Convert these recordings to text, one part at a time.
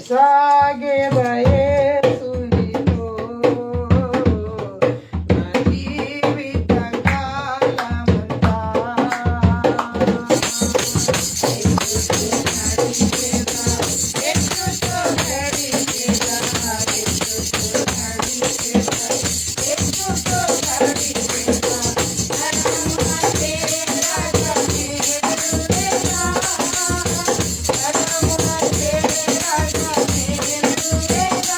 సాగేద యేసునితో నా జీవిత కాలమంతా యేసుతో గడిపేదా యేసుతో గడిపేదా యేసుతో గడిపేదా నరమునకే రాజమే ఎదురేదా నరమునకే రాజమే ఎదురేదా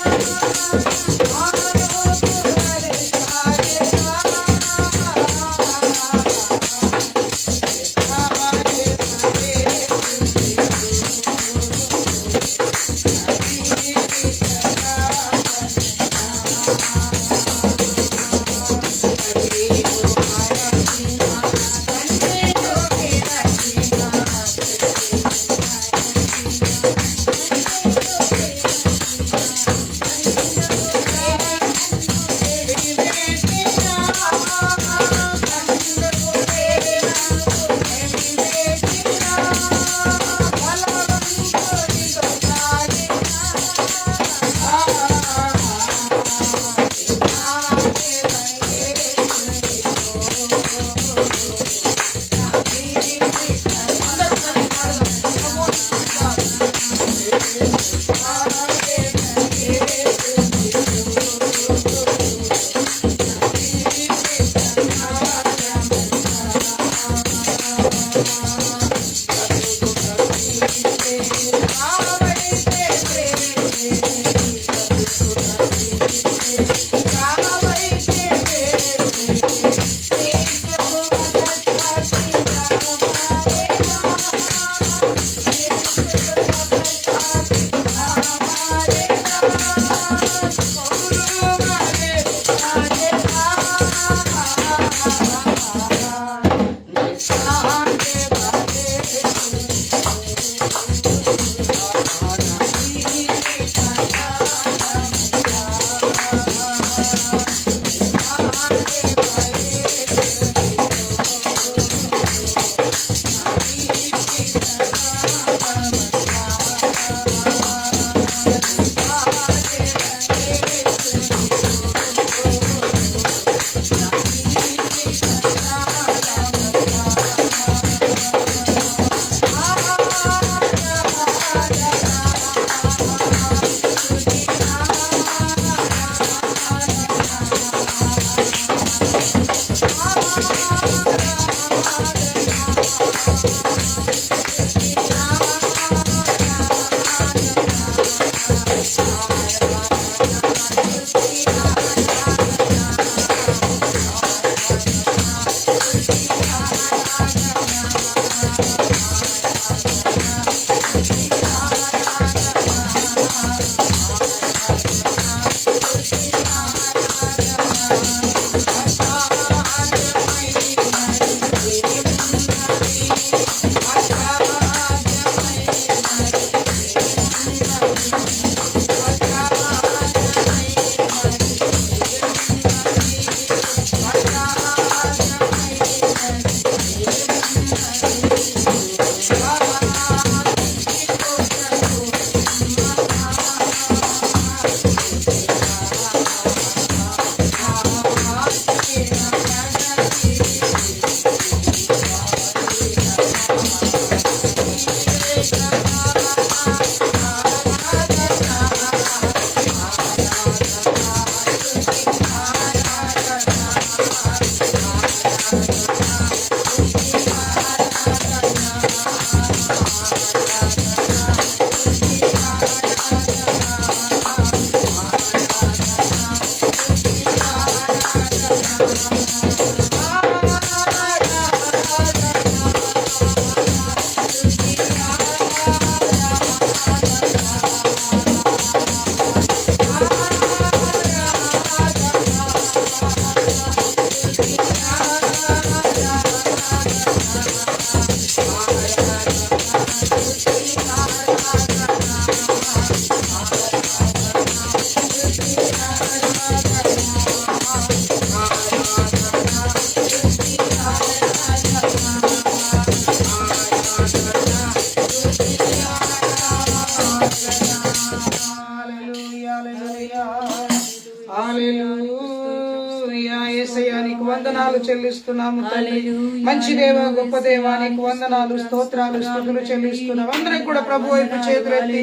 వందనాలు చెల్లిస్తున్నాము తండ్రి. మంచి దేవ, గొప్ప దేవా, నీకు వందనాలు, స్తోత్రాలు, స్తుతులు చెల్లిస్తున్నాం. అందరం కూడా ప్రభు వైపు చేతులెత్తి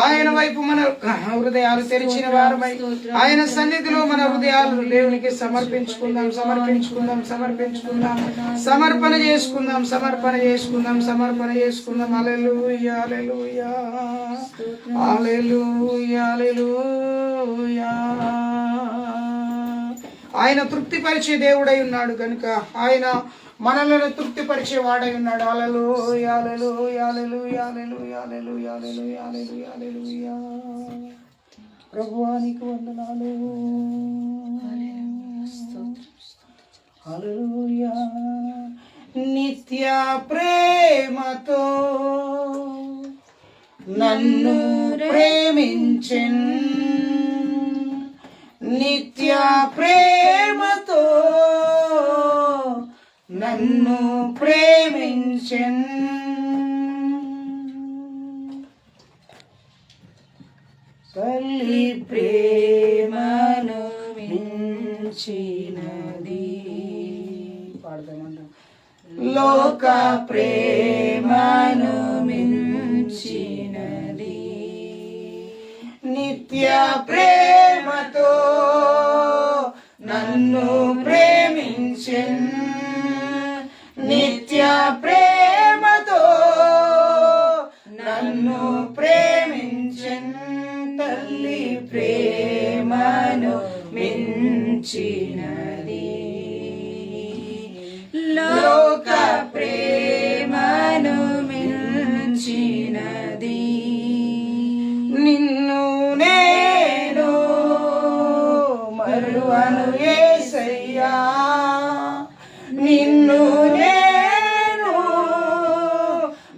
ఆయన వైపు మన హృదయాలు తెరిచిన వారమై ఆయన సన్నిధిలో మన హృదయాలు దేవునికి సమర్పించుకుందాం, సమర్పించుకుందాం, సమర్పించుకుందాం, సమర్పణ చేసుకుందాం, సమర్పణ చేసుకుందాం, సమర్పణ చేసుకుందాం. హల్లెలూయా, హల్లెలూయా, హల్లెలూయా, హల్లెలూయా. ఆయన తృప్తిపరిచే దేవుడై ఉన్నాడు కనుక ఆయన మనలను తృప్తిపరిచే వాడై ఉన్నాడు. హల్లెలూయా, హల్లెలూయా, హల్లెలూయా, హల్లెలూయా, హల్లెలూయా, హల్లెలూయా, హల్లెలూయా, హల్లెలూయా. ప్రభువా నీకు వందనాలు. హల్లెలూయా. నిత్య ప్రేమతో నన్ను ప్రేమించెన్, నిత్య ప్రేమతో నన్ను ప్రేమించెన్. తల్లి ప్రేమను మించినది పాడదామంట. లోక ప్రేమను మించినది, నిత్య ప్రేమతో నన్ను ప్రేమించెన్, నిత్య ప్రేమతో నన్ను ప్రేమించెన్. తల్లి ప్రేమను మించినది, లోక ప్రేమను మించినది. నిన్ను నేను మరువను యేసయ్యా, నిన్ను నేను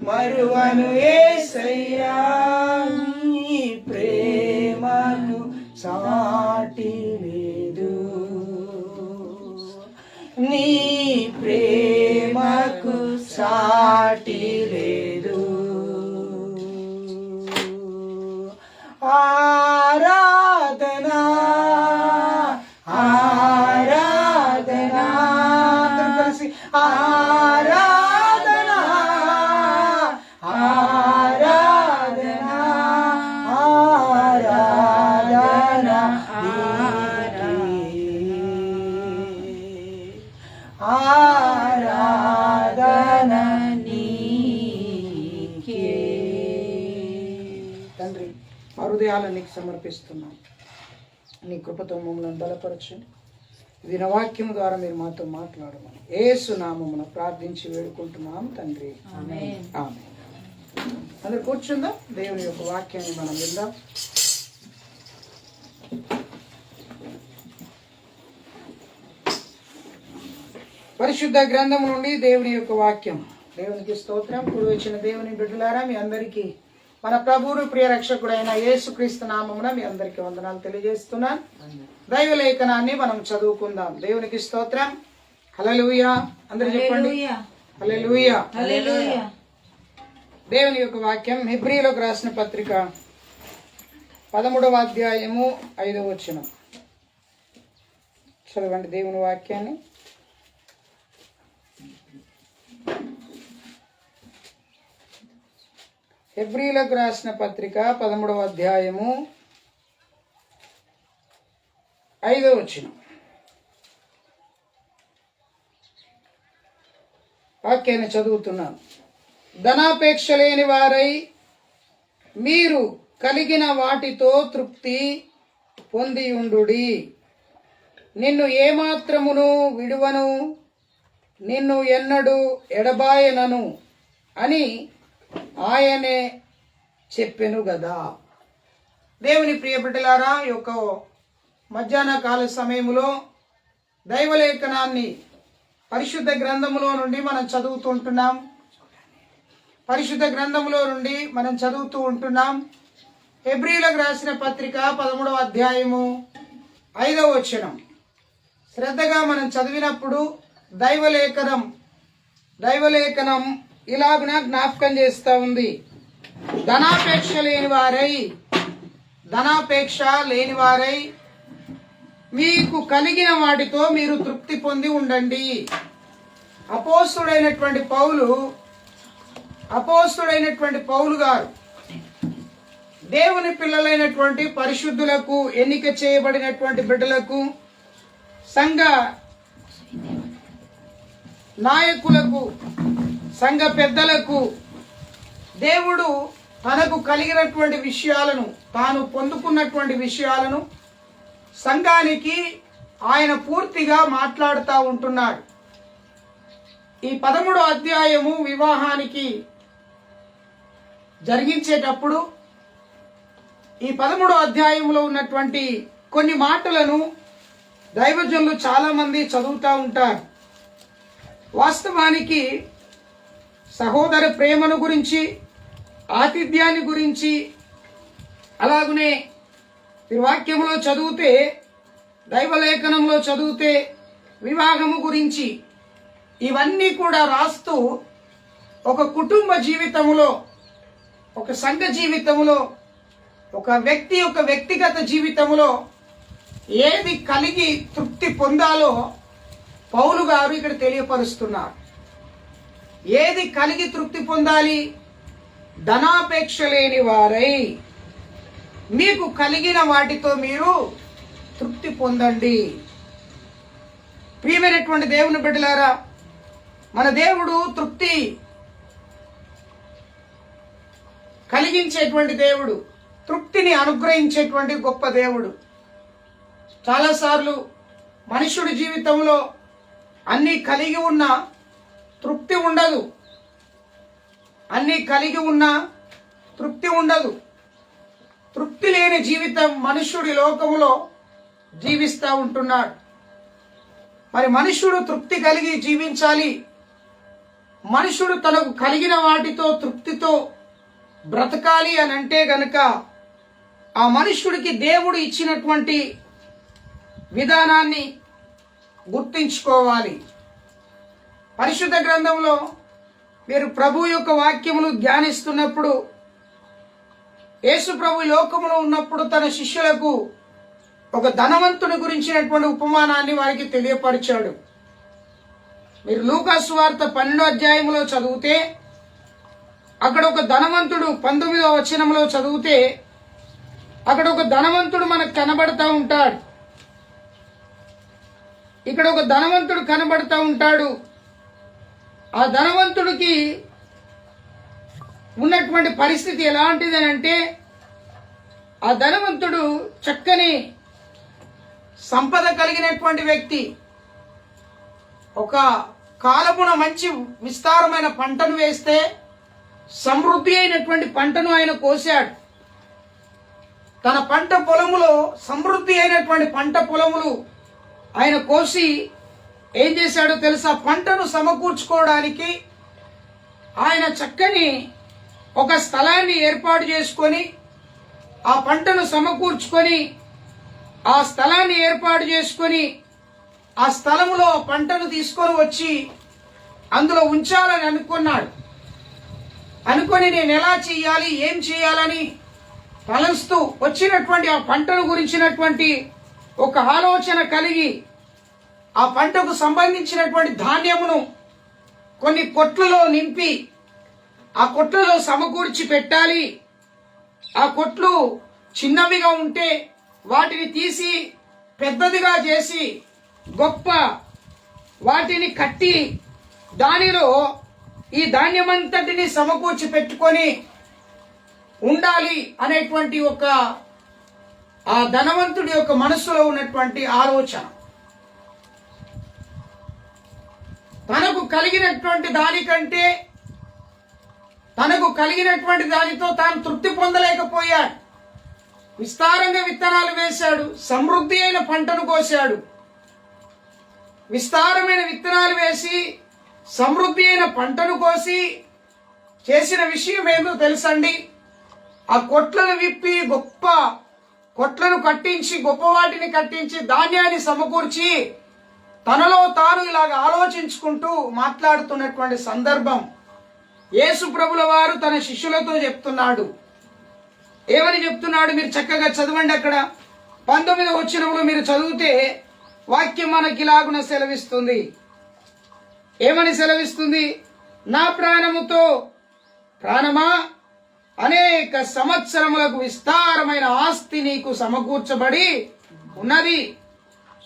మరువను యేసయ్యా. నీ ప్రేమకు సాటి లేదు, నీ ప్రేమకు సాటి లేదు. ఆరాధనా ఆరాధనా కలిసి ఆరాధనా ఆరాధనా ఆరాధనా ఆరాధనా నీకే. తండ్రి, మా హృదయాలను నీకు సమర్పిస్తున్నాం. నీ కృపతో మమ్మల్ని బలపరచు. వినవాక్యం ద్వారా మీరు మాతో మాట్లాడమని యేసు నామమున ప్రార్థించి వేడుకుంటున్నాం తండ్రి. ఆమేన్. ఆమేన్. అందరూ కూర్చుందాం. దేవుని యొక్క వాక్యాన్ని మనం విందాం. పరిశుద్ధ గ్రంథం నుండి దేవుని యొక్క వాక్యం. దేవునికి స్తోత్రం. కూడి వచ్చిన దేవుని బిడ్డలారా, మీ అందరికీ మన ప్రభువును ప్రియ రక్షకుడైన యేసుక్రీస్తు నామమున మీ అందరికీ వందనాలు తెలియజేస్తున్నాను. దైవ లేఖనాన్ని మనం చదువుకుందాం. దేవునికి స్తోత్రం. హల్లెలూయా. అందరూ చెప్పండి హల్లెలూయా. హల్లెలూయా. దేవుని యొక్క వాక్యం హెబ్రీయులకు రాసిన పత్రిక 13వ అధ్యాయము 5వ వచనం. చదవండి దేవుని వాక్యాన్ని. హెబ్రీయులకు రాసిన పత్రిక 13వ అధ్యాయము 5వ వచనం. వాక్యాన్ని చదువుతున్నాను. ధనాపేక్ష లేని వారై మీరు కలిగిన వాటితో తృప్తి పొందియుండుడి. నిన్ను ఏమాత్రమును విడువను, నిన్ను ఎన్నడూ ఎడబాయనను అని ఆయనే చెప్పెను గదా. దేవుని ప్రియ బిడ్డలారా, ఈ యొక్క మధ్యాహ్న కాల సమయంలో దైవలేఖనాన్ని పరిశుద్ధ గ్రంథములో నుండి మనం చదువుతుంటున్నాం. పరిశుద్ధ గ్రంథములో నుండి మనం చదువుతూ ఉంటున్నాం. హెబ్రీయులకు రాసిన పత్రిక 13వ అధ్యాయము 5వ వచనం. శ్రద్ధగా మనం చదివినప్పుడు దైవలేఖనం ఇలాగున జ్ఞాపకం చేస్తూ ఉంది. ధనాపేక్ష లేని వారై మీకు కలిగిన వాటితో మీరు తృప్తి పొంది ఉండండి. అపోస్తుడైనటువంటి పౌలు గారు దేవుని పిల్లలైనటువంటి పరిశుద్ధులకు, ఎన్నిక చేయబడినటువంటి బిడ్డలకు, సంఘ నాయకులకు, సంఘ పెద్దలకు దేవుడు తనకు కలిగినటువంటి విషయాలను, తాను పొందుకున్నటువంటి విషయాలను సంఘానికి ఆయన పూర్తిగా మాట్లాడుతూ ఉంటున్నాడు. ఈ 13వ అధ్యాయము వివాహానికి జరిగించేటప్పుడు ఈ 13వ అధ్యాయంలో ఉన్నటువంటి కొన్ని మాటలను దైవజనులు చాలా మంది చదువుతూ ఉంటారు. వాస్తవానికి సహోదర ప్రేమను గురించి, ఆతిథ్యాన్ని గురించి, అలాగనే వాక్యంలో చదివితే, దైవలేఖనంలో చదివితే వివాహము గురించి ఇవన్నీ కూడా రాస్తూ ఒక కుటుంబ జీవితములో, ఒక సంఘ జీవితములో, ఒక వ్యక్తి యొక్క వ్యక్తిగత జీవితంలో ఏది కలిగి తృప్తి పొందాలో పౌలు గారు ఇక్కడ తెలియపరుస్తున్నారు. ఏది కలిగి తృప్తి పొందాలి? ధనాపేక్ష లేని వారై మీకు కలిగిన వాటితో మీరు తృప్తి పొందండి. ప్రియమైనటువంటి దేవుని బిడ్డలారా, మన దేవుడు తృప్తి కలిగించేటువంటి దేవుడు, తృప్తిని అనుగ్రహించేటువంటి గొప్ప దేవుడు. చాలాసార్లు మనుష్యుడి జీవితంలో అన్నీ కలిగి ఉన్న తృప్తి ఉండదు. అన్నీ కలిగి ఉన్న తృప్తి ఉండదు. తృప్తి లేని జీవితం మనుష్యుడి లోకములో జీవిస్తూ ఉంటున్నాడు. మరి మనుష్యుడు తృప్తి కలిగి జీవించాలి. మనుష్యుడు తనకు కలిగిన వాటితో తృప్తితో బ్రతకాలి అని అంటే గనక ఆ మనుష్యుడికి దేవుడు ఇచ్చినటువంటి విధానాన్ని గుర్తించుకోవాలి. పరిశుద్ధ గ్రంథంలో మీరు ప్రభు యొక్క వాక్యమును ధ్యానిస్తున్నప్పుడు, యేసు ప్రభు లోకములో ఉన్నప్పుడు తన శిష్యులకు ఒక ధనవంతుని గురించినటువంటి ఉపమానాన్ని వారికి తెలియపరిచాడు. మీరు లూకా సువార్త 12వ అధ్యాయంలో చదివితే అక్కడ ఒక ధనవంతుడు, 19వ వచనంలో చదివితే అక్కడ ఒక ధనవంతుడు మనకు కనబడతా ఉంటాడు. ఇక్కడ ఒక ధనవంతుడు కనబడతా ఉంటాడు. ఆ ధనవంతుడికి ఉన్నటువంటి పరిస్థితి ఎలాంటిది అని అంటే, ఆ ధనవంతుడు చక్కని సంపద కలిగినటువంటి వ్యక్తి. ఒక కాలమున మంచి విస్తారమైన పంటను వేస్తే సమృద్ధి అయినటువంటి పంటను ఆయన కోశాడు. తన పంట పొలములో సమృద్ధి అయినటువంటి పంట పొలములు ఆయన కోసి ఏం చేశాడో తెలుసా? పంటను సమకూర్చుకోవడానికి ఆయన చక్కని ఒక స్థలాన్ని ఏర్పాటు చేసుకొని, ఆ పంటను సమకూర్చుకొని, ఆ స్థలాన్ని ఏర్పాటు చేసుకొని, ఆ స్థలములో పంటను తీసుకొని వచ్చి అందులో ఉంచాలని అనుకొని నేను ఎలా చేయాలి, ఏం చేయాలని తలస్తూ వచ్చినటువంటి ఆ పంటను గురించినటువంటి ఒక ఆలోచన కలిగి ఆ పంటకు సంబంధించినటువంటి ధాన్యమును కొన్ని కొట్లలో నింపి ఆ కొట్లలో సమకూర్చి పెట్టాలి. ఆ కొట్లు చిన్నవిగా ఉంటే వాటిని తీసి పెద్దదిగా చేసి గొప్ప వాటిని కట్టి దానిలో ఈ ధాన్యమంతటిని సమకూర్చి పెట్టుకొని ఉండాలి అనేటువంటి ఒక ఆ ధనవంతుడి యొక్క మనస్సులో ఉన్నటువంటి ఆలోచన. తనకు కలిగినటువంటి దానికంటే, తనకు కలిగినటువంటి దానితో తాను తృప్తి పొందలేకపోయాడు. విస్తారంగా విత్తనాలు వేశాడు, సమృద్ధి అయిన పంటను కోశాడు. విస్తారమైన విత్తనాలు వేసి సమృద్ధి అయిన పంటను కోసి చేసిన విషయం ఏందో తెలుసండి? ఆ కొట్లను విప్పి గొప్ప కొట్లను కట్టించి, గొప్ప వాటిని కట్టించి ధాన్యాన్ని సమకూర్చి తనలో తాను ఇలాగ ఆలోచించుకుంటూ మాట్లాడుతున్నటువంటి సందర్భం యేసు ప్రభుల వారు తన శిష్యులతో చెప్తున్నాడు. ఏమని చెప్తున్నాడు? మీరు చక్కగా చదవండి. అక్కడ 19వ వచనంలో మీరు చదివితే వాక్యం మనకి ఇలాగున సెలవిస్తుంది. ఏమని సెలవిస్తుంది? నా ప్రాణముతో ప్రాణమా, అనేక సంవత్సరములకు విస్తారమైన ఆస్తి నీకు సమకూర్చబడి ఉన్నది.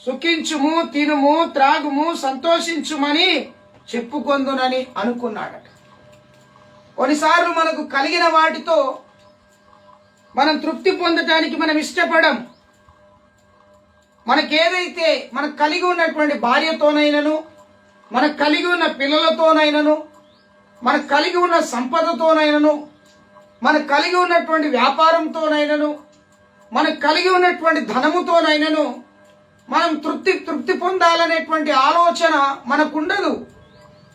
సుఖించుము, తినుము, త్రాగుము, సంతోషించుమని చెప్పుకొందునని అనుకున్నాడట. కొన్నిసార్లు మనకు కలిగిన వాటితో మనం తృప్తి పొందటానికి మనం ఇష్టపడం. మనకేదైతే మనకు కలిగి ఉన్నటువంటి భార్యతోనైనను, మనకు కలిగి ఉన్న పిల్లలతోనైనను, మనకు కలిగి ఉన్న సంపదతోనైనను, మనకు కలిగి ఉన్నటువంటి వ్యాపారంతోనైనను, మనకు కలిగి ఉన్నటువంటి ధనముతోనైనను మనం తృప్తి పొందాలనేటువంటి ఆలోచన మనకుండదు.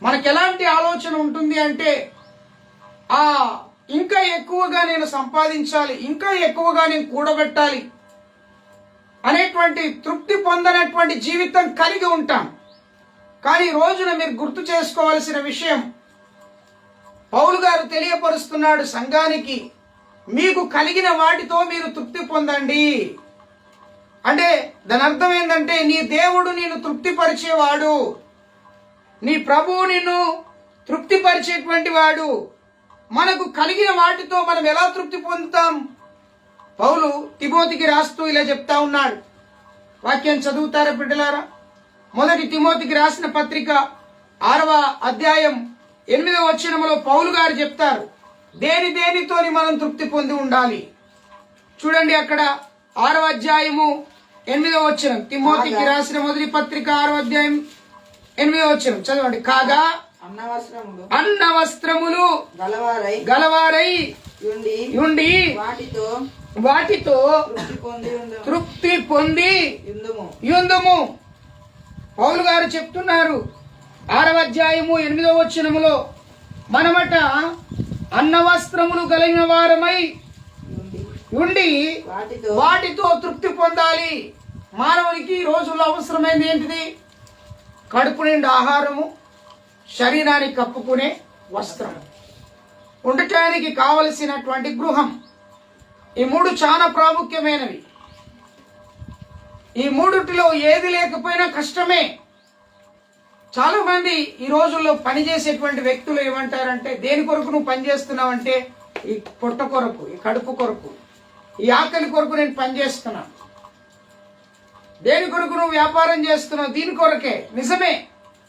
మనకు ఎలాంటి ఆలోచన ఉంటుంది అంటే, ఇంకా ఎక్కువగా నేను సంపాదించాలి, ఇంకా ఎక్కువగా నేను కూడబెట్టాలి అనేటువంటి తృప్తి పొందనటువంటి జీవితం కలిగి ఉంటాం. కానీ ఈ రోజున మీరు గుర్తు చేసుకోవాల్సిన విషయం, పౌలు గారు తెలియపరుస్తున్నాడు సంఘానికి, మీకు కలిగిన వాటితో మీరు తృప్తి పొందండి. అంటే దాని అర్థం ఏంటంటే, నీ దేవుడు నిన్ను తృప్తిపరిచేవాడు, నీ ప్రభువు నిన్ను తృప్తిపరిచేటువంటి వాడు. మనకు కలిగిన వాటితో మనం ఎలా తృప్తి పొందుతాం? పౌలు తిమోతికి రాస్తూ ఇలా చెప్తా ఉన్నాడు. వాక్యం చదువుతారా బిడ్డలారా? 1 తిమోతికి రాసిన పత్రిక 6వ అధ్యాయం 8వ వచనంలో పౌలు గారు చెప్తారు, దేనితోని మనం తృప్తి పొంది ఉండాలి. చూడండి అక్కడ 6వ అధ్యాయము 8వ వచనం, తిమోతికి రాసిన 1 పత్రిక 6వ అధ్యాయం 8వ వచనం చదవండి. కాగా అన్నవస్త్రములు గలవారై ఉండి వాటితో తృప్తి పొంది యుందుము. పౌలు గారు చెప్తున్నారు 6వ అధ్యాయము 8వ వచనములో, మనమట అన్నవస్త్రములు కలిగిన వారమై ఉండి వాటితో తృప్తి పొందాలి. మానవునికి ఈ రోజుల్లో అవసరమైంది ఏంటిది? కడుపు నిండా ఆహారము, శరీరాన్ని కప్పుకునే వస్త్రం, ఉండటానికి కావలసినటువంటి గృహం. ఈ 3 చాలా ప్రాముఖ్యమైనవి. ఈ 3టిలో ఏది లేకపోయినా కష్టమే. చాలా మంది ఈ రోజుల్లో పనిచేసేటువంటి వ్యక్తులు ఏమంటారంటే, దేని కొరకు నువ్వు పనిచేస్తున్నావంటే, ఈ పొట్ట కొరకు, ఈ కడుపు కొరకు, ఈ ఆకలి కొరకు నేను పనిచేస్తున్నాను. దేని కొరకు నువ్వు వ్యాపారం చేస్తున్నావు? దీని కొరకే. నిజమే,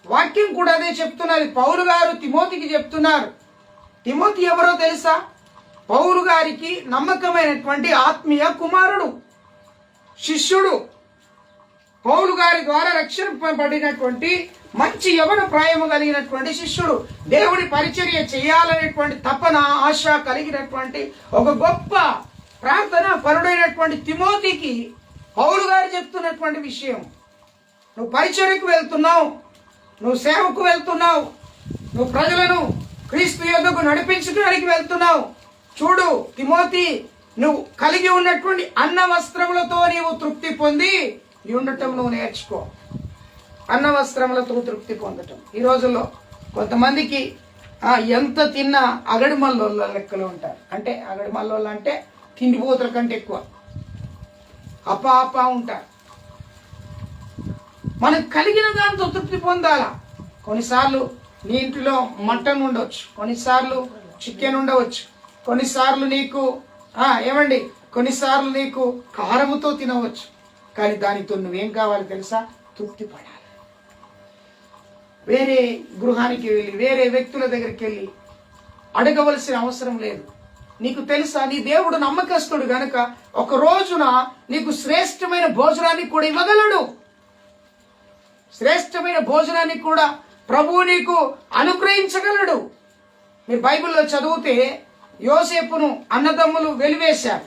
వాక్యం కూడా అదే చెప్తున్నది. పౌలు గారు తిమోతికి చెప్తున్నారు. తిమోతి ఎవరో తెలుసా? పౌలు గారికి నమ్మకమైనటువంటి ఆత్మీయ కుమారుడు, శిష్యుడు. పౌలు గారి ద్వారా రక్షింపబడినటువంటి మంచి యవన ప్రాయము కలిగినటువంటి శిష్యుడు. దేవుడి పరిచర్య చేయాలనేటువంటి తపన, ఆశ కలిగినటువంటి ఒక గొప్ప ప్రార్థన పరుడైనటువంటి తిమోతికి పౌలు గారు చెప్తున్నటువంటి విషయం, నువ్వు పరిచర్యకు వెళ్తున్నావు, నువ్వు సేవకు వెళ్తున్నావు, నువ్వు ప్రజలను క్రీస్తు యొద్దకు నడిపించడానికి వెళ్తున్నావు. చూడు తిమోతి, నువ్వు కలిగి ఉన్నటువంటి అన్న వస్త్రములతో నీవు తృప్తి పొంది ఉండటం నువ్వు నేర్చుకో. అన్న వస్త్రములతో తృప్తి పొందటం. ఈ రోజుల్లో కొంతమందికి ఎంత తిన్నా అగడిమల్లోళ్ళ లెక్కలు ఉంటారు. అంటే అగడిమల్లోళ్ళు అంటే తిండిపోతుల కంటే ఎక్కువ అపా ఉంటారు. మనకు కలిగిన దాంతో తృప్తి పొందాలా. కొన్నిసార్లు నీ ఇంట్లో మటన్ ఉండవచ్చు, కొన్నిసార్లు చికెన్ ఉండవచ్చు, కొన్నిసార్లు నీకు కొన్నిసార్లు నీకు కారముతో తినవచ్చు. కానీ దానితో నువ్వేం కావాలి తెలుసా? తృప్తి పడాలి. వేరే గృహానికి వెళ్ళి, వేరే వ్యక్తుల దగ్గరికి వెళ్ళి అడగవలసిన అవసరం లేదు. నీకు తెలుసా, నీ దేవుడు నమ్మకస్తుడు గనుక ఒక రోజున నీకు శ్రేష్టమైన భోజనాన్ని కూడా ఇవ్వగలడు. శ్రేష్టమైన భోజనాన్ని కూడా ప్రభువు నీకు అనుగ్రహించగలడు. మీరు బైబిల్లో చదివితే యోసేపును అన్నదమ్ములు వెలివేశారు,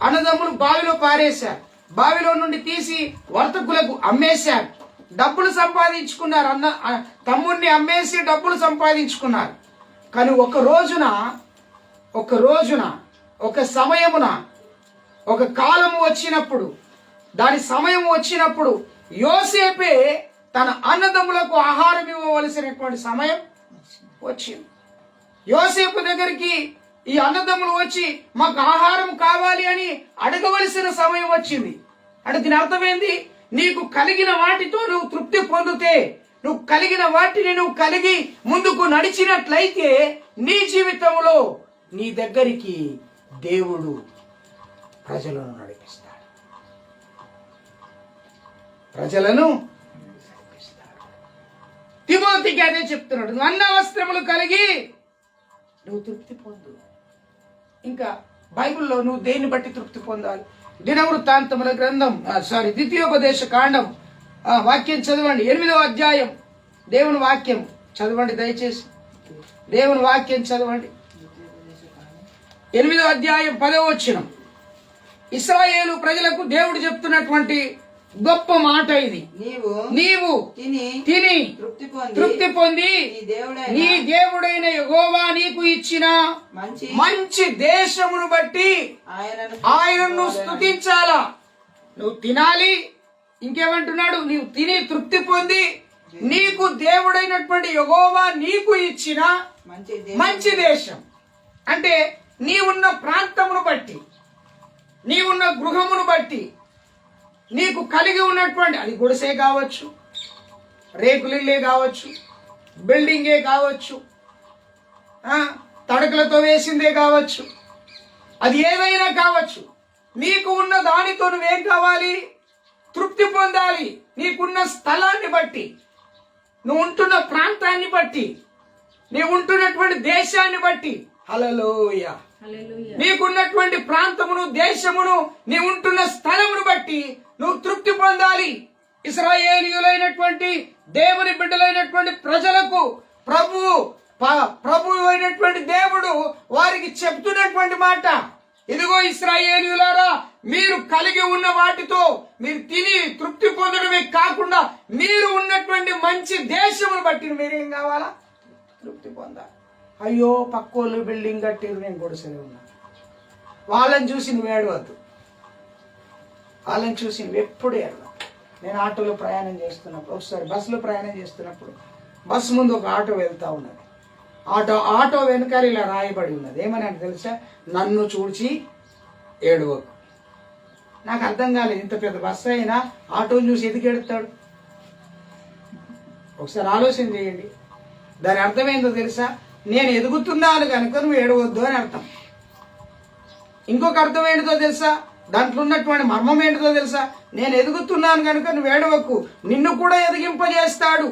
అన్నదమ్ములు బావిలో పారేశారు, బావిలో నుండి తీసి వర్తకులకు అమ్మేశారు, డబ్బులు సంపాదించుకున్నారు. తమ్ముడిని అమ్మేసి డబ్బులు సంపాదించుకున్నారు. కానీ ఒక రోజున ఒక సమయమున ఒక కాలము వచ్చినప్పుడు, దాని సమయం వచ్చినప్పుడు యోసేపే తన అన్నదమ్ములకు ఆహారం ఇవ్వవలసినటువంటి సమయం వచ్చింది. యోసేపు దగ్గరికి ఈ అన్నదమ్ములు వచ్చి మాకు ఆహారం కావాలి అని అడగవలసిన సమయం వచ్చింది. అంటే దీని అర్థం ఏంది? నీకు కలిగిన వాటితో నువ్వు తృప్తి పొందితే, నువ్వు కలిగిన వాటిని నువ్వు కలిగి ముందుకు నడిచినట్లయితే నీ జీవితంలో నీ దగ్గరికి దేవుడు ప్రజలను నడిపిస్తాడు. ప్రజలను నడిపిస్తాడు. తిమోతికి అదే చెప్తున్నాడు. నువ్వు అన్న వస్త్రములు కలిగి నువ్వు తృప్తి పొందు. ఇంకా బైబిల్లో నువ్వు దేన్ని బట్టి తృప్తి పొందాలి? దినవృత్తాంతముల గ్రంథం ద్వితీయోపదేశ కాండం వాక్యం చదవండి, 8వ అధ్యాయం. దేవుని వాక్యం చదవండి దయచేసి. దేవుని వాక్యం చదవండి. 8వ అధ్యాయం 10వ వచనం. ఇశ్రాయేలు ప్రజలకు దేవుడు చెప్తున్నటువంటి గొప్ప మాట ఇది. నీవు తిని తృప్తి పొంది నీ దేవుడైన యెహోవా నీకు ఇచ్చిన మంచి దేశమును బట్టి ఆయనను స్తుతించాలా. నువ్వు తినాలి. ఇంకేమంటున్నాడు? నీవు తిని తృప్తి పొంది నీకు దేవుడైనటువంటి యెహోవా నీకు ఇచ్చిన మంచి దేశం. అంటే నీవున్న ప్రాంతమును బట్టి, నీవున్న గృహమును బట్టి, నీకు కలిగి ఉన్నటువంటి, అది గుడిసే కావచ్చు, రేకులిల్లే కావచ్చు, బిల్డింగే కావచ్చు, తడకలతో వేసిందే కావచ్చు, అది ఏదైనా కావచ్చు. నీకు ఉన్న దానితో నువ్వేం కావాలి? తృప్తి పొందాలి. నీకున్న స్థలాన్ని బట్టి, నువ్వు ఉంటున్న ప్రాంతాన్ని బట్టి, నీవు ఉంటున్నటువంటి దేశాన్ని బట్టి. హల్లెలూయా. నీకున్నటువంటి ప్రాంతమును, దేశమును, నీ ఉంటున్న స్థలమును బట్టి నువ్వు తృప్తి పొందాలి. ఇశ్రాయేలీయులైనటువంటి దేవుని బిడ్డలైనటువంటి ప్రజలకు ప్రభు అయినటువంటి దేవుడు వారికి చెప్తున్నటువంటి మాట, ఇదిగో ఇశ్రాయేలీయులారా, మీరు కలిగి ఉన్న వాటితో మీరు తిని తృప్తి పొందడమే కాకుండా మీరు ఉన్నటువంటి మంచి దేశమును బట్టి మీరేం కావాలా? తృప్తి పొందాలి. అయ్యో పక్కోళ్ళు బిల్డింగ్ కట్టిరు, నేను గుడిసెలో ఉన్నా. వాళ్ళని చూసి నువ్వు ఏడవద్దు. వాళ్ళని చూసి నువ్వు ఎప్పుడు ఏడవ. నేను ఆటోలో ప్రయాణం చేస్తున్నప్పుడు, ఒకసారి బస్సులో ప్రయాణం చేస్తున్నప్పుడు, బస్సు ముందు ఒక ఆటో వెళ్తా ఉన్నది. ఆటో వెనకాల ఇలా రాయబడి ఉన్నది. ఏమని అంటే తెలుసా? నన్ను చూచి ఏడవకు. నాకు అర్థం కాలేదు. ఇంత పెద్ద బస్సు అయినా ఆటోని చూసి ఎందుకు ఏడుతాడు? ఒకసారి ఆలోచన చేయండి. దాని అర్థం ఏందో తెలుసా? నేను ఎదుగుతున్నాను కనుక నువ్వు ఏడవద్దు అని అర్థం. ఇంకొక అర్థం ఏంటిదో తెలుసా? దాంట్లో ఉన్నటువంటి మర్మం ఏంటిదో తెలుసా? నేను ఎదుగుతున్నాను కనుక నువ్వు ఏడవకు, నిన్ను కూడా ఎదిగింపజేస్తాడు.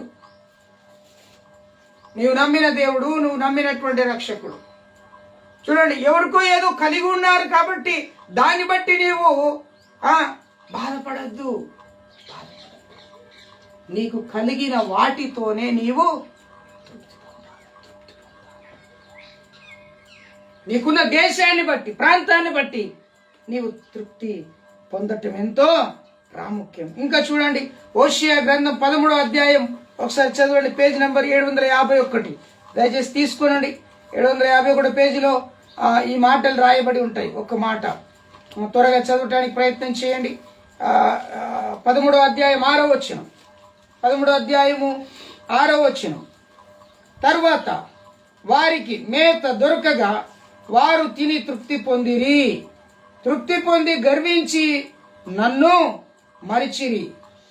నీవు నమ్మిన దేవుడు, నువ్వు నమ్మినటువంటి రక్షకుడు. చూడండి, ఎవరికో ఏదో కలిగి ఉన్నారు కాబట్టి దాన్ని బట్టి నీవు బాధపడద్దు. నీకు కలిగిన వాటితోనే నీవు నీకున్న దేశాన్ని బట్టి, ప్రాంతాన్ని బట్టి నీవు తృప్తి పొందటం ఎంతో ప్రాముఖ్యం. ఇంకా చూడండి, హోషేయ గ్రంథం 13వ అధ్యాయం ఒకసారి చదవండి. Page number 751. దయచేసి తీసుకోనండి. 751 పేజీలో ఈ మాటలు రాయబడి ఉంటాయి. ఒక్క మాట త్వరగా చదవటానికి ప్రయత్నం చేయండి. 13వ అధ్యాయం 6వ వచనం. 13వ అధ్యాయము 6వ వచనం. తరువాత వారికి మేత దొరకగా వారు తిని తృప్తి పొందిరి. తృప్తి పొంది గర్వించి నన్ను మరిచిరి.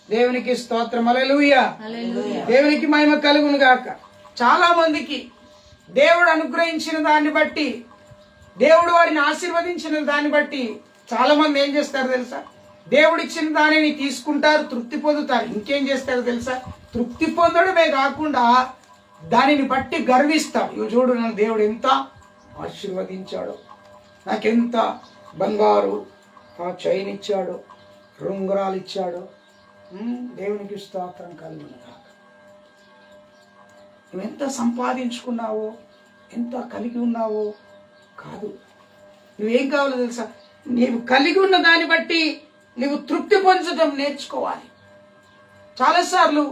దేవునికి స్తోత్రం. హల్లెలూయా. దేవునికి మహిమ కలుగును గాక. చాలా మందికి దేవుడు అనుగ్రహించిన దాన్ని బట్టి, దేవుడు వారిని ఆశీర్వదించిన దాన్ని బట్టి చాలా మంది ఏం చేస్తారు తెలుసా? దేవుడిచ్చిన దానిని తీసుకుంటారు, తృప్తి పొందుతారు. ఇంకేం చేస్తారు తెలుసా? తృప్తి పొందడమే కాకుండా దానిని బట్టి గర్విస్తారు. ఇవి చూడు, నన్ను దేవుడు ఎంత ఆశీర్వదించాడు, నాకెంత బంగారు చైన్ ఇచ్చాడు, రుంగురాలు ఇచ్చాడు. దేవునికి స్తోత్రం కలుగును గాక. నువ్వెంత సంపాదించుకున్నావో, ఎంత కలిగి ఉన్నావో కాదు. నువ్వేం కావాలో తెలుసా? నీవు కలిగి ఉన్న దాన్ని బట్టి నువ్వు తృప్తి పొందడం నేర్చుకోవాలి. చాలాసార్లు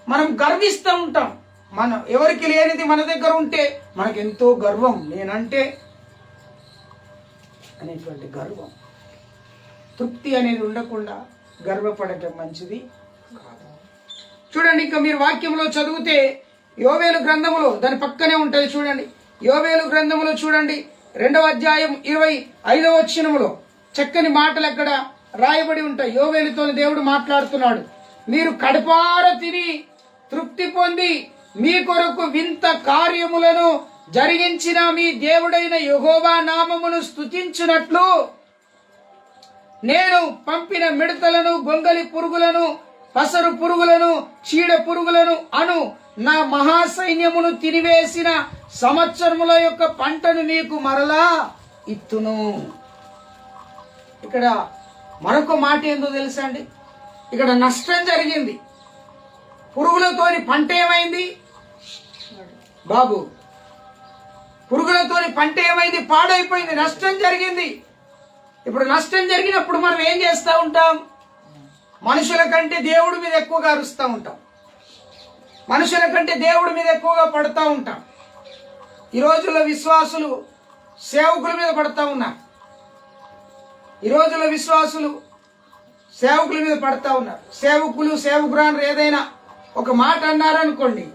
మనం గర్విస్తూ ఉంటాం. మనం ఎవరికి లేనిది మన దగ్గర ఉంటే మనకెంతో గర్వం, నేనంటే అనేటువంటి గర్వం. తృప్తి అనేది ఉండకుండా గర్వపడటం మంచిది కాదు. చూడండి, ఇంకా మీరు వాక్యంలో చదివితే యోవేలు గ్రంథములో దాని పక్కనే ఉంటుంది. చూడండి, యోవేలు గ్రంథములో చూడండి 2వ అధ్యాయం 25వ వచనములో చక్కని మాటలు అక్కడ రాయబడి ఉంటాయి. యోవేలుతో దేవుడు మాట్లాడుతున్నాడు, మీరు కడుపార తిని తృప్తి పొంది మీ కొరకు వింత కార్యములను జరిగించిన మీ దేవుడైన యెహోవా నామమును స్తుతించునట్లు నేను పంపిన మిడతలను, గొంగలి పురుగులను, పసరు పురుగులను, చీడ పురుగులను అను నా మహాసైన్యమును తినివేసిన సంవత్సరముల యొక్క పంటను మీకు మరలా ఇత్తును. ఇక్కడ మరొక మాట ఏందో తెలుసా అండి? ఇక్కడ నష్టం జరిగింది. పురుగులతోని పంట ఏమైంది బాబు? పురుగులతోని పంట ఏమైంది? పాడైపోయింది, నష్టం జరిగింది. ఇప్పుడు నష్టం జరిగినప్పుడు మనం ఏం చేస్తూ ఉంటాం? మనుషుల కంటే దేవుడి మీద ఎక్కువగా అరుస్తూ ఉంటాం, మనుషుల కంటే దేవుడి మీద ఎక్కువగా పడుతూ ఉంటాం. ఈ రోజుల్లో విశ్వాసులు సేవకుల మీద పడుతూ ఉన్నారు. ఈ రోజుల్లో విశ్వాసులు సేవకుల మీద పడుతూ ఉన్నారు. సేవకురాలు ఏదైనా ఒక మాట అన్నారనుకోండి,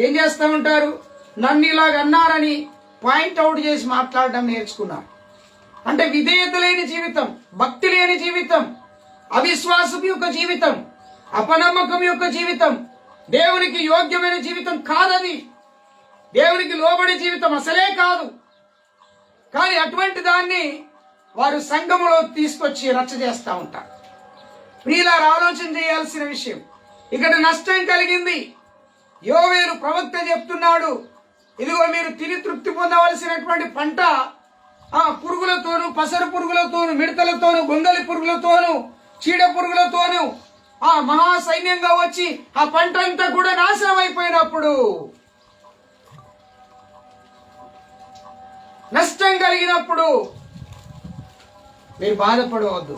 ఏం చేస్తూ ఉంటారు? నన్ను ఇలాగ అన్నారని పాయింట్అవుట్ చేసి మాట్లాడడం నేర్చుకున్నారు. అంటే విధేయత లేని జీవితం, భక్తి లేని జీవితం, అవిశ్వాసం యొక్క జీవితం, అపనమ్మకం యొక్క జీవితం, దేవునికి యోగ్యమైన జీవితం కాదది. దేవునికి లోబడే జీవితం అసలే కాదు. కానీ అటువంటి దాన్ని వారు సంఘములో తీసుకొచ్చి రచ్చ చేస్తూ ఉంటారు. ప్రియులారా, ఆలోచన చేయాల్సిన విషయం. ఇక్కడ నష్టం కలిగింది. యోవేలు ప్రవక్త చెప్తున్నాడు, ఇదిగో మీరు తిని తృప్తి పొందవలసినటువంటి పంట పురుగులతోను, పసరు పురుగులతోను, మిడతలతోను, గొంగలి పురుగులతోను, చీడ పురుగులతోను మహాసైన్యంగా వచ్చి ఆ పంట అంతా కూడా నాశనం అయిపోయినప్పుడు, నష్టం కలిగినప్పుడు మీరు బాధపడవద్దు.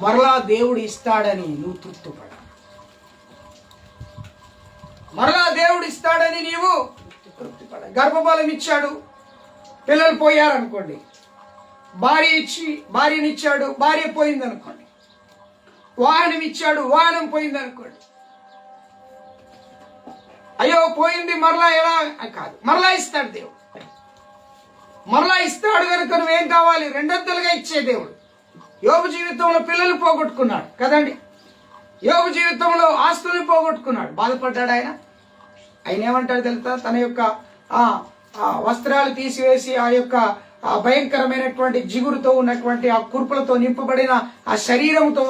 మరలా దేవుడు ఇస్తాడని నువ్వు తృప్తిపడ. మరలా దేవుడు ఇస్తాడని నీవు తృప్తిపడ. గర్భఫలం ఇచ్చాడు, పిల్లలు పోయారనుకోండి. భార్యనిచ్చాడు, భార్య పోయింది అనుకోండి. వాహనం ఇచ్చాడు, వాహనం పోయింది అనుకోండి. అయ్యో పోయింది, మరలా ఎలా కాదు, మరలా ఇస్తాడు దేవుడు. మరలా ఇస్తాడు కనుక నువ్వేం కావాలి? రెండొంతులుగా ఇచ్చే దేవుడు. యోబు జీవితంలో పిల్లలు పోగొట్టుకున్నాడు కదండి. యోబు జీవితంలో ఆస్తుల్ని పోగొట్టుకున్నాడు. బాధపడ్డాడు ఆయన. ఆయన ఏమంటాడు తెలుసా? తన యొక్క వస్త్రాలు తీసివేసి ఆ యొక్క భయంకరమైనటువంటి జిగురుతో ఉన్నటువంటి ఆ కుర్పులతో నింపబడిన ఆ శరీరంతో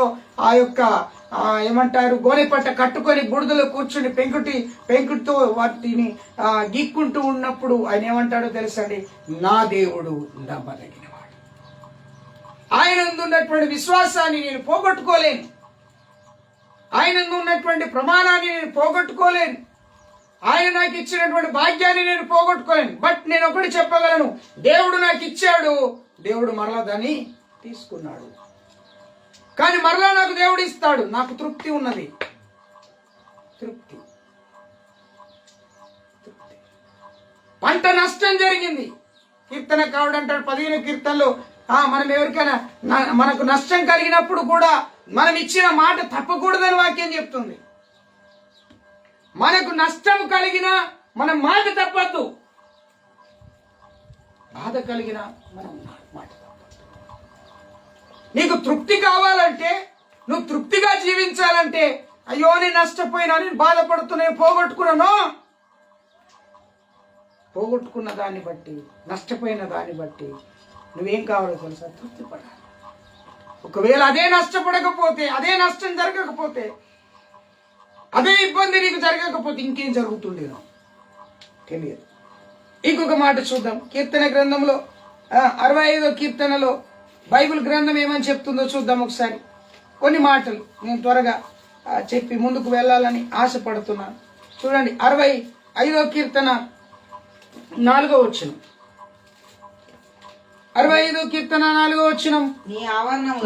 ఆ యొక్క ఏమంటారు గోనెపట్ట కట్టుకొని బుడిదలో కూర్చుని పెంకుటితో వాటిని గీక్కుంటూ ఉన్నప్పుడు ఆయన ఏమంటాడో తెలుసండి? నా దేవుడు నమ్మదగినవాడు. ఆయనందు ఉన్నటువంటి విశ్వాసాన్ని నేను పోగొట్టుకోలేను, ఆయనందు ఉన్నటువంటి ప్రమాణాన్ని నేను పోగొట్టుకోలేను, ఆయన నాకు ఇచ్చినటువంటి భాగ్యాన్ని నేను పోగొట్టుకోలేను. బట్ నేను ఒకటి చెప్పగలను, దేవుడు నాకు ఇచ్చాడు, దేవుడు మరలా దాన్ని తీసుకున్నాడు. కానీ మరలా నాకు దేవుడు ఇస్తాడు, నాకు తృప్తి ఉన్నది. తృప్తి. పంట నష్టం జరిగింది. కీర్తన కావడంటాడు 15 కీర్తనలో, మనం ఎవరికైనా మనకు నష్టం కలిగినప్పుడు కూడా మనం ఇచ్చిన మాట తప్పకూడదని వాక్యం చెప్తుంది. మనకు నష్టం కలిగినా మనం మాట తప్పద్దు, బాధ కలిగినా మనం మాట తప్పద్దు. నీకు తృప్తి కావాలంటే, నువ్వు తృప్తిగా జీవించాలంటే, అయ్యో నేను నష్టపోయినా, నేను బాధపడుతున్నా, పోగొట్టుకున్న దాన్ని బట్టి, నష్టపోయిన దాన్ని బట్టి నువ్వేం కావాలో తెలుసా? తృప్తి పడాలి. ఒకవేళ అదే నష్టపడకపోతే, అదే నష్టం జరగకపోతే, అదే ఇబ్బంది నీకు జరగకపోతే ఇంకేం జరుగుతుండేనో తెలియదు. ఇంకొక మాట చూద్దాం. కీర్తన గ్రంథంలో 65వ కీర్తనలో బైబిల్ గ్రంథం ఏమని చెప్తుందో చూద్దాం ఒకసారి. కొన్ని మాటలు నేను త్వరగా చెప్పి ముందుకు వెళ్ళాలని ఆశపడుతున్నాను. చూడండి, 65వ కీర్తన 4వ వచనం. 65వ కీర్తన 4వ వచనం.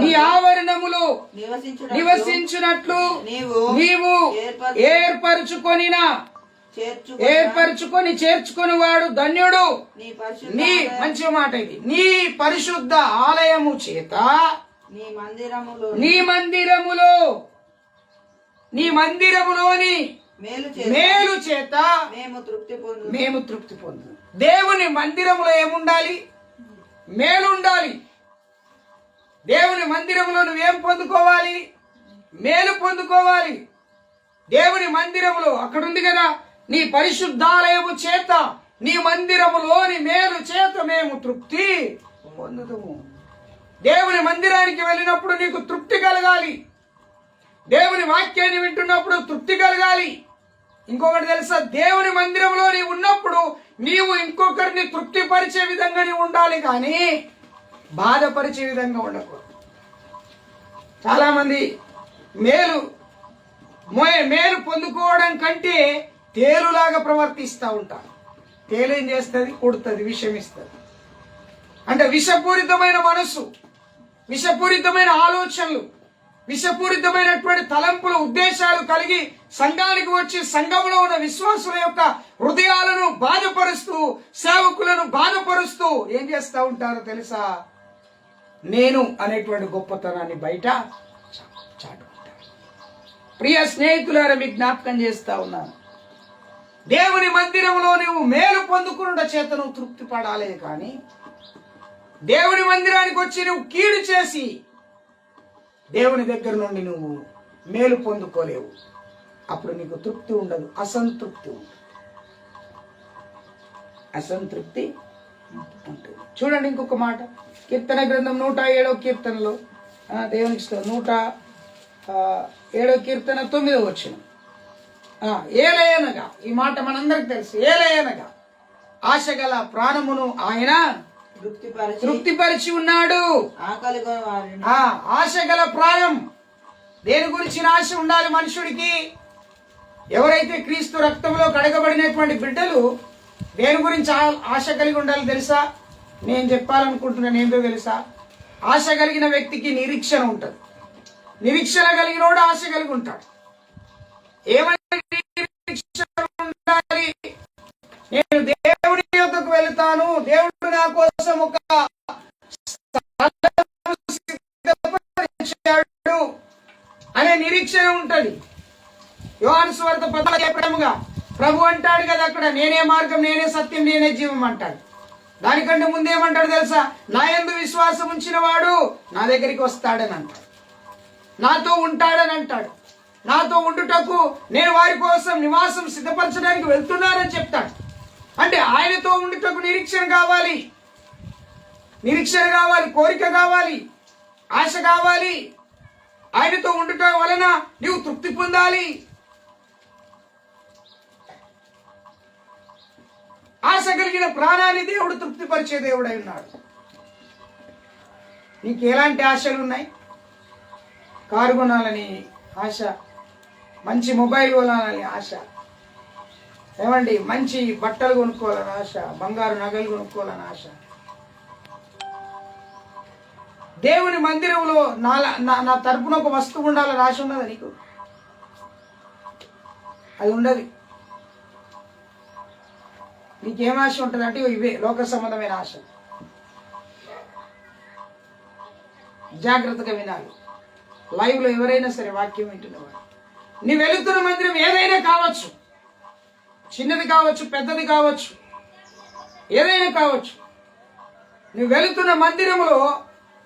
నీ ఆవరణములో నివసించునట్లు నీవు ఏర్పరచుకొని చేర్చుకొని వాడు ధన్యుడు. నీ మంచి మాట ఇది. నీ పరిశుద్ధ ఆలయము చేత, నీ మందిరములోని మేలు చేత మేము తృప్తి పొందు. దేవుని మందిరములో ఏముండాలి? మేలు ఉండాలి. దేవుని దేవుని మందిరంలో నువ్వేం పొందుకోవాలి? మేలు పొందుకోవాలి. దేవుని మందిరములో అక్కడ ఉంది కదా, నీ పరిశుద్ధాలయము చేత, నీ మందిరములోని మేలు చేత మేము తృప్తి పొందుతాము. దేవుని మందిరానికి వెళ్ళినప్పుడు నీకు తృప్తి కలగాలి. దేవుని వాక్యాన్ని వింటున్నప్పుడు తృప్తి కలగాలి. ఇంకొకటి తెలుసా, దేవుని మందిరంలో నీవు ఉన్నప్పుడు నీవు ఇంకొకరిని తృప్తిపరిచే విధంగా నీవు ఉండాలి, కానీ బాధపరిచే విధంగా ఉండకూడదు. చాలా మంది మేలు పొందుకోవడం కంటే తేలులాగా ప్రవర్తిస్తూ ఉంటారు. తేలు ఏం చేస్తుంది? కొడుతుంది, విషం ఇస్తుంది. అంటే విషపూరితమైన మనస్సు, విషపూరితమైన ఆలోచనలు, విషపూరితమైనటువంటి తలంపులు, ఉద్దేశాలు కలిగి సంఘానికి వచ్చి సంఘంలో ఉన్న విశ్వాసుల యొక్క హృదయాలను బాధపరుస్తూ, సేవకులను బాధపరుస్తూ ఏం చేస్తూ ఉంటారో తెలుసా? నేను అనేటువంటి గొప్పతనాన్ని బయట చాటుకుంటారు. ప్రియ స్నేహితులారా, మీకు జ్ఞాపకం చేస్తా ఉన్నాను, దేవుని మందిరంలో నువ్వు మేలు పొందుకున్న చేత నువ్వు తృప్తి పడాలే, కానీ దేవుని మందిరానికి వచ్చి నువ్వు కీడు చేసి దేవుని దగ్గర నుండి నువ్వు మేలు పొందుకోలేవు. అప్పుడు నీకు తృప్తి ఉండదు, అసంతృప్తి ఉంటుంది. అసంతృప్తి ఉంటుంది. చూడండి ఇంకొక మాట, కీర్తన గ్రంథం 107వ కీర్తనలో, దేవునికి 107వ కీర్తన 9వ వచనం, ఏలయనగా, ఈ మాట మనందరికి తెలుసు, ఏలయనగా ఆశగల ప్రాణమును ఆయన తృప్తిపరిచి ఉన్నాడు. ఆశగల ప్రాణం, దేని గురించిన ఆశ ఉండాలి మనుషుడికి? ఎవరైతే క్రీస్తు రక్తంలో కడగబడినటువంటి బిడ్డలు దేని గురించి ఆశ కలిగి ఉండాలి తెలుసా? నేను చెప్పాలనుకుంటున్నాను ఏంటో తెలుసా? ఆశ కలిగిన వ్యక్తికి నిరీక్షణ ఉంటుంది. నిరీక్షణ కలిగినోడు ఆశ కలిగి ఉంటాడు. ఏమని నిరీక్షణ ఉండాలి? నేను దేవుని యొద్దకు వెళతాను, దేవుడు నా కోసం ఒక సిద్ధపరిచాడు అనే నిరీక్షణ ఉంటది. యోహాను సువార్త 10:10 ప్రభు అంటాడు కదా అక్కడ, నేనే మార్గం, నేనే సత్యం, నేనే జీవం అంటాడు. దానికంటే ముందేమంటాడు తెలుసా? నా యందు విశ్వాసం ఉంచిన వాడు నా దగ్గరికి వస్తాడని అంటాడు, నాతో ఉంటాడని అంటాడు. నాతో ఉండుటకు నేను వారి కోసం నివాసం సిద్ధపరచడానికి వెళ్తున్నానని చెప్తాడు. అంటే ఆయనతో ఉండుటకు నిరీక్షణ కావాలి, నిరీక్షణ కావాలి, కోరిక కావాలి, ఆశ కావాలి. ఆయనతో ఉండుట వలన నీవు తృప్తి పొందాలి. ఆశ కలిగిన ప్రాణాన్ని దేవుడు తృప్తిపరిచే దేవుడై ఉన్నాడు. నీకు ఎలాంటి ఆశలు ఉన్నాయి? కారు కొనాలని ఆశ, మంచి మొబైల్ కొనాలని ఆశ, ఏమండి మంచి బట్టలు కొనుక్కోవాలని ఆశ, బంగారు నగలు కొనుక్కోవాలని ఆశ. దేవుని మందిరంలో నా తరపున ఒక వస్తువు ఉండాలని ఆశ ఉన్నదా నీకు? అది ఉండదు. నీకేం ఆశ ఉంటుంది అంటే ఇవే లోక సంబంధమైన ఆశ. జాగ్రత్తగా వినాలి. లైవ్లో ఎవరైనా సరే వాక్యం వింటున్నవాడు, నీ వెళుతున్న మందిరం ఏదైనా కావచ్చు, చిన్నది కావచ్చు, పెద్దది కావచ్చు, ఏదైనా కావచ్చు. నువ్వు వెళుతున్న మందిరంలో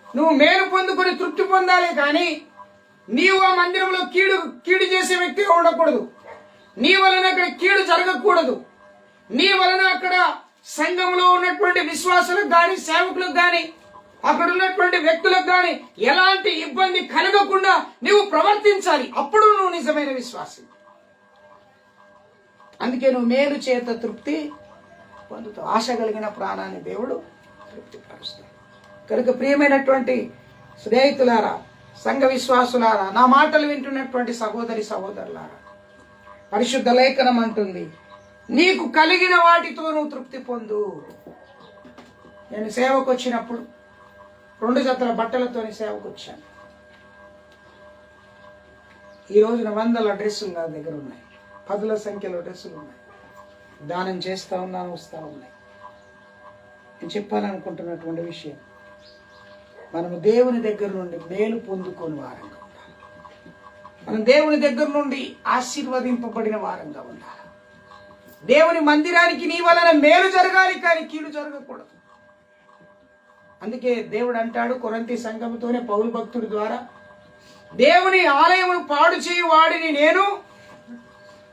నువ్వు మేలు పొందుకొని తృప్తి పొందాలి, కానీ నీవు ఆ మందిరంలో కీడు చేసే వ్యక్తిగా ఉండకూడదు. నీ వలన అక్కడ కీడు జరగకూడదు. నీ వలన అక్కడ సంఘంలో ఉన్నటువంటి విశ్వాసులకు కానీ, సేవకులకు కానీ, అక్కడ ఉన్నటువంటి వ్యక్తులకు కానీ ఎలాంటి ఇబ్బంది కలగకుండా నీవు ప్రవర్తించాలి. అప్పుడు నువ్వు నిజమైన విశ్వాసి. అందుకే నువ్వు మేలు చేత తృప్తి పొందుతావు. ఆశ కలిగిన ప్రాణాన్ని దేవుడు తృప్తిపరుస్తాడు. కనుక ప్రియమైనటువంటి స్నేహితులారా, సంఘ విశ్వాసులారా, నా మాటలు వింటున్నటువంటి సహోదరి సహోదరులారా, పరిశుద్ధ లేఖనం అంటుంది, నీకు కలిగిన వాటితో నువ్వు తృప్తి పొందు. నేను సేవకు వచ్చినప్పుడు 2 జతల బట్టలతోని సేవకు వచ్చాను. ఈ రోజున 100 డ్రెస్సులు నా దగ్గర ఉన్నాయి, 10ల సంఖ్యలో డ్రెస్సులు ఉన్నాయి. దానం చేస్తూ ఉన్నాను, వస్తూ ఉన్నాయి. నేను చెప్పాలనుకుంటున్నటువంటి విషయం, మనము దేవుని దగ్గర నుండి మేలు పొందుకొని వారంగా ఉండాలి. మనం దేవుని దగ్గర నుండి ఆశీర్వదింపబడిన వారంగా ఉండాలి. దేవుని మందిరానికి నీ వలన మేలు జరగాలి, కానీ కీడు జరగకూడదు. అందుకే దేవుడు అంటాడు కొరింథీ సంఘముతోనే పౌలు భక్తుడి ద్వారా, దేవుని ఆలయమును పాడు చేయు వాడిని నేను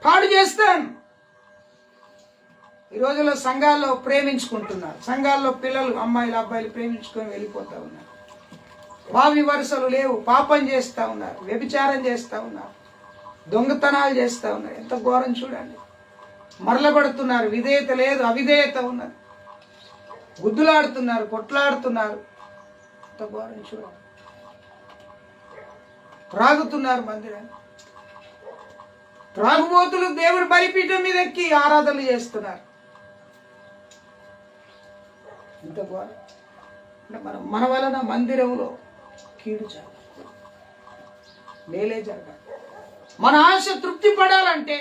పాడు చేస్తాను. ఈ రోజుల్లో సంఘాల్లో ప్రేమించుకుంటున్నారు, సంఘాల్లో పిల్లలు అమ్మాయిలు అబ్బాయిలు ప్రేమించుకొని వెళ్ళిపోతా ఉన్నారు. వావి వరుసలు లేవు, పాపం చేస్తూ ఉన్నారు, వ్యభిచారం చేస్తూ ఉన్నారు, దొంగతనాలు చేస్తూ ఉన్నారు. ఎంత ఘోరం చూడండి. మరలబడుతున్నారు, విధేయత లేదు, అవిధేయత ఉన్నది, గుద్దులాడుతున్నారు, కొట్లాడుతున్నారు. ఎంత ఘోరం చూడండి. త్రాగుతున్నారు మందిరాన్ని, త్రాగుబోతులు దేవుడి బలిపీఠం మీద ఎక్కి ఆరాధనలు చేస్తున్నారు. ఎంత ఘోరం. అంటే మన వలన మందిరంలో కీడు జరగాలి, మేలే జరగాలి. మన ఆశ తృప్తి పడాలంటే,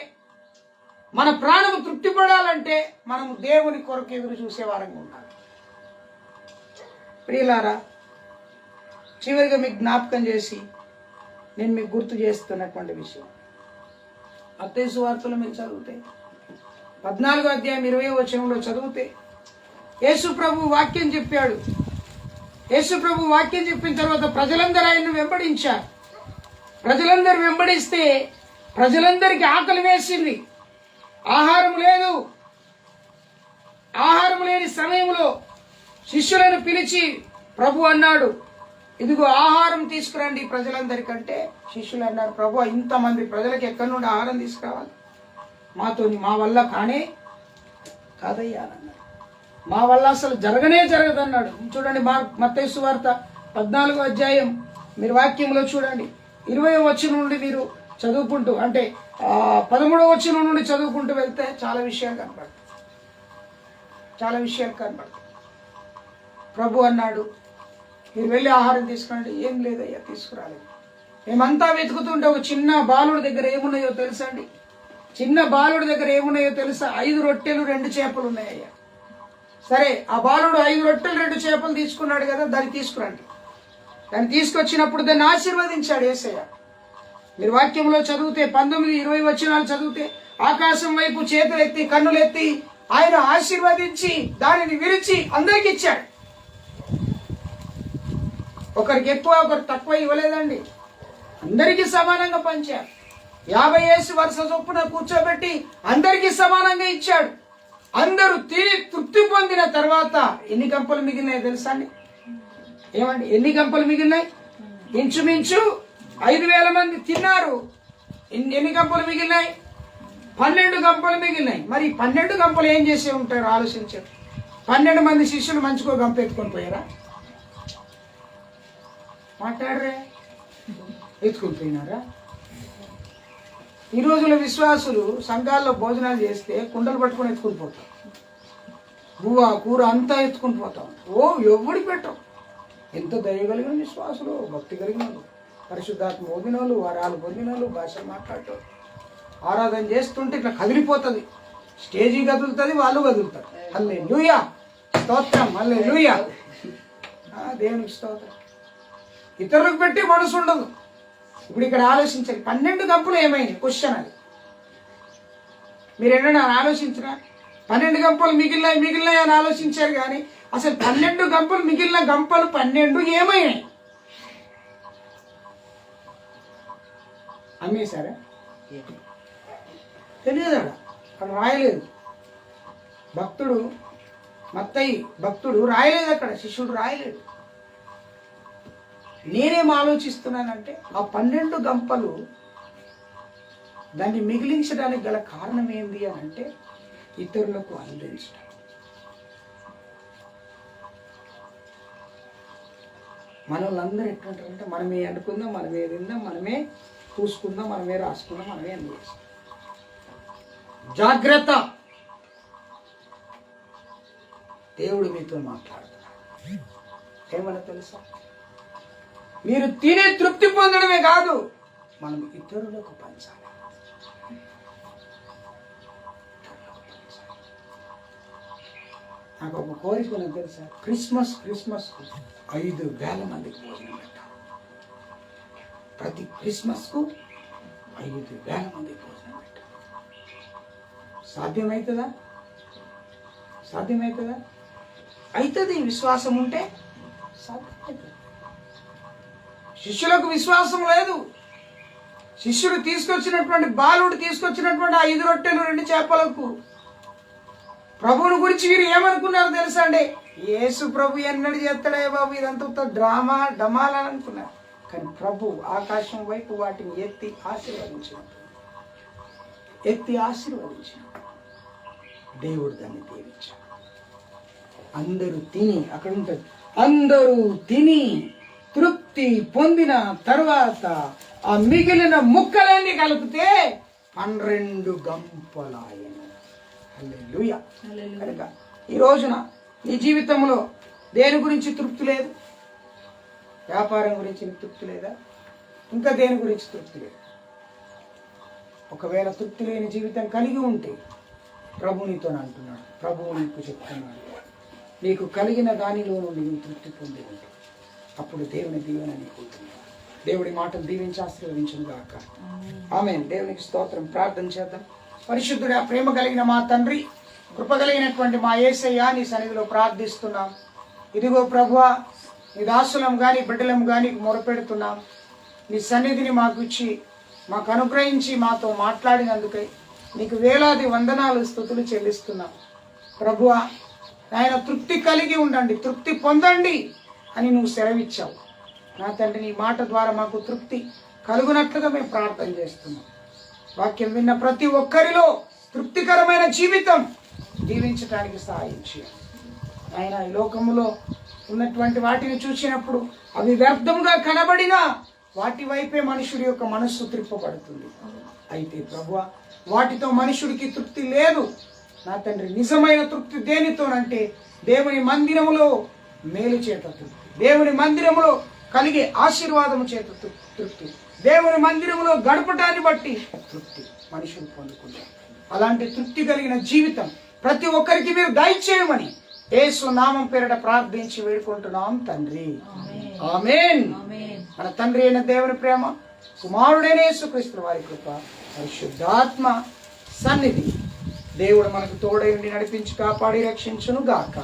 మన ప్రాణము తృప్తి పడాలంటే మనము దేవుని కొరకు ఎదురు చూసే వారంగా ఉండాలి. ప్రియులారా, చివరిగా మీకు జ్ఞాపకం చేసి నేను మీకు గుర్తు చేస్తున్నటువంటి విషయం, మత్తయి సువార్తలో మీరు చదివితే 14వ అధ్యాయం 20వ వచనంలో చదివితే యేసు ప్రభు వాక్యం చెప్పాడు. యేసు ప్రభు వాక్యం చెప్పిన తర్వాత ప్రజలందరూ ఆయన్ను వెంబడించారు. ప్రజలందరూ వెంబడిస్తే ప్రజలందరికీ ఆకలి వేసింది, ఆహారం లేదు. ఆహారం లేని సమయంలో శిష్యులను పిలిచి ప్రభు అన్నాడు, ఇదిగో ఆహారం తీసుకురండి ప్రజలందరికంటే. శిష్యులు అన్నారు, ప్రభు ఇంతమంది ప్రజలకు ఎక్కడి నుండి ఆహారం తీసుకురావాలి, మా వల్ల కాదయ్యా అన్నాడు. మా వల్ల అసలు జరగదన్నాడు. చూడండి మత్తయి సువార్త 14వ అధ్యాయం మీరు వాక్యంలో చూడండి, 20వ వచనం నుండి మీరు చదువుకుంటూ, అంటే 13వ వచనం నుండి చదువుకుంటూ వెళ్తే చాలా విషయాలు కనపడతాయి. ప్రభు అన్నాడు, మీరు వెళ్ళి ఆహారం తీసుకురండి. ఏం లేదయ్యా, తీసుకురాలేదు. మేమంతా వెతుకుతుంటే ఒక చిన్న బాలుడి దగ్గర ఏమున్నాయో తెలుసా అండి? చిన్న బాలుడి దగ్గర ఏమున్నాయో తెలుసా? 5 రొట్టెలు 2 చేపలు ఉన్నాయ్యా. సరే, ఆ బాలుడు 5 రొట్టెలు 2 చేపలు తీసుకున్నాడు కదా, దాన్ని తీసుకురండి. దాన్ని తీసుకొచ్చినప్పుడు దాన్ని ఆశీర్వదించాడు యేసయ్య. మీరు వాక్యంలో చదివితే 19-20 వచనాలు చదివితే ఆకాశం వైపు చేతులెత్తి కన్నులెత్తి ఆయన ఆశీర్వదించి దానిని విరిచి అందరికి ఇచ్చాడు. ఒకరికి ఎక్కువ ఒకరికి తక్కువ ఇవ్వలేదండి, అందరికీ సమానంగా పంచారు. 50 వరుస చొప్పున కూర్చోబెట్టి అందరికీ సమానంగా ఇచ్చాడు. అందరూ తిని తృప్తి పొందిన తర్వాత ఎన్ని గంపలు మిగిలినాయి తెలుసా అండి? ఏమండి, ఎన్ని గంపలు మిగిలినాయి? ఇంచుమించు 5,000 మంది తిన్నారు. ఎన్ని గంపలు మిగిలినాయి? 12 గంపలు మిగిలినాయి. మరి 12 గంపలు ఏం చేసే ఉంటారు ఆలోచించారు. 12 మంది శిష్యులు మంచిగా గంప ఎత్తుకొని పోయారా? మాట్లాడరే, ఎత్తుకొని పోయినారా? ఈ రోజుల విశ్వాసులు సంఘాల్లో భోజనాలు చేస్తే కుండలు పట్టుకొని ఎత్తుకుని పోతాం, బువ్వ కూర అంతా ఎత్తుకుని పోతాం. ఎవడి పెట్టం. ఎంత దయగలిగిన విశ్వాసులు, భక్తి కలిగిన వాళ్ళు, పరిశుద్ధాత్మ పొందిన వాళ్ళు, వరాలు పొందిన వాళ్ళు, భాషలు మాట్లాడటం, ఆరాధన చేస్తుంటే ఇట్లా కదిలిపోతుంది. స్టేజీ కదులుతుంది, వాళ్ళు కదులుతారు. హల్లెలూయా, స్తోత్రం, హల్లెలూయా, దేవునికి స్తోత్రం. ఇతరులకు పెట్టి మనసు ఉండదు. ఇప్పుడు ఇక్కడ ఆలోచించాలి, 12 గంపలు ఏమైంది? క్వశ్చన్ అది. మీరు ఎన్నడూ ఆలోచించరా? 12 గంపలు మిగిలినాయి అని ఆలోచించారు కానీ అసలు 12 గంపలు మిగిలిన గంపలు 12 ఏమైనాయి? అమ్మేశారా? తెలియదు, అక్కడ రాయలేదు. భక్తుడు మత్తయి భక్తుడు రాయలేదు, అక్కడ శిష్యుడు రాయలేదు. నేనేం ఆలోచిస్తున్నానంటే ఆ 12 గంపలు దాన్ని మిగిలించడానికి గల కారణం ఏంది అని అంటే ఇతరులకు అందించడం. మనోళ్ళందరూ ఎట్లుంటారంటే మనమే అనుకుందాం, మనమే తిందాం, మనమే చూసుకుందాం, మనమే రాసుకుందాం, మనమే అందిస్తాం. జాగ్రత్త, దేవుడు మీతో మాట్లాడుతున్నాడు. ఏమన్నా తెలుసా? మీరు తినే తృప్తి పొందడమే కాదు, మనం ఇతరులకు పంచాలి. నాకు ఒక కోరిక ఉన్నది తెలుసా? క్రిస్మస్ 5,000 మందికి భోజనం పెట్టాలి. ప్రతి క్రిస్మస్కు 5,000 మందికి భోజనం పెట్టాలి. సాధ్యమవుతుందా? అవుతుంది. విశ్వాసం ఉంటే సాధ్యమే కాదు. శిష్యులకు విశ్వాసం లేదు. శిష్యుడు తీసుకొచ్చినటువంటి బాలుడు తీసుకొచ్చినటువంటి 5 రొట్టెలు 2 చేపలకు ప్రభువుని గురించి వీరు ఏమనుకున్నారు తెలుసా అండి? యేసు ప్రభు ఎన్నడు చేస్తాడే బాబు, ఇదంతా డ్రామా డమాల్ అని అనుకున్నారు. కానీ ప్రభు ఆకాశం వైపు వాటిని ఎత్తి ఆశీర్వదించాడు. దేవుడు దాన్ని దీవించాడు. అందరూ తిని, అక్కడ ఉంటుంది, అందరూ తిని తృప్తి పొందిన తర్వాత ఆ మిగిలిన ముక్కలన్నీ కలిపితే 12 గంపలాయను. హల్లెలూయా. కనుక ఈ రోజున నీ జీవితంలో దేని గురించి తృప్తి లేదు? వ్యాపారం గురించి తృప్తి లేదా? ఇంకా దేని గురించి తృప్తి లేదు? ఒకవేళ తృప్తి లేని జీవితం కలిగి ఉంటే ప్రభు నీతో అంటున్నాడు, ప్రభువు నీకు చెప్తున్నాడు, నీకు కలిగిన దానిలో నుండి నువ్వు తృప్తి పొంది ఉంటే అప్పుడు దేవుని దీవెన నీకు ఉంటుంది. దేవుడి మాటలు దీవించి ఆశీర్వదించును గాక. ఆమేన్. దేవునికి స్తోత్రం. ప్రార్థన చేద్దాం. పరిశుద్ధుడా, ప్రేమ కలిగిన మా తండ్రి, కృప కలిగినటువంటి మా యేసయ్య, నీ సన్నిధిలో ప్రార్థిస్తున్నాం. ఇదిగో ప్రభువా, నీ దాసులం కానీ బిడ్డలం కానీ మొరపెడుతున్నాం. నీ సన్నిధిని మాకు ఇచ్చి మాకు అనుగ్రహించి మాతో మాట్లాడినందుకై నీకు వేలాది వందనాలు స్తుతులు చెల్లిస్తున్నాం. ప్రభువా, ఆయన తృప్తి కలిగి ఉండండి, తృప్తి పొందండి అని నువ్వు సెలవిచ్చావు. నా తండ్రి, నీ మాట ద్వారా మాకు తృప్తి కలుగునట్లుగా మేము ప్రార్థన చేస్తున్నాం. వాక్యం విన్న ప్రతి ఒక్కరిలో తృప్తికరమైన జీవితం జీవించడానికి సహాయం చేయాలి. ఆయన ఈ లోకములో ఉన్నటువంటి వాటిని చూసినప్పుడు అవి వ్యర్థంగా కనబడినా వాటి వైపే మనుషుడి యొక్క మనస్సు త్రిప్పబడుతుంది. అయితే ప్రభువా, వాటితో మనుషుడికి తృప్తి లేదు. నా తండ్రి, నిజమైన తృప్తి దేనితోనంటే దేవుని మందిరములో మేలు చేత తృప్తి, దేవుని మందిరములో కలిగే ఆశీర్వాదము చేత తృప్తి, దేవుని మందిరములో గడపటాన్ని బట్టి తృప్తి మనుషులు పొందుకుంటారు. అలాంటి తృప్తి కలిగిన జీవితం ప్రతి ఒక్కరికి మీరు దయచేయమని యేసు నామం పేరిట ప్రార్థించి వేడుకుంటున్నాం తండ్రి. ఆమేన్. మన తండ్రి అయిన దేవుని ప్రేమ, కుమారుడైన యేసుక్రీస్తు వారి కృప, పరిశుద్ధాత్మ సన్నిధి దేవుడు మనకు తోడై ఉండి నడిపించి కాపాడి రక్షించును గాక.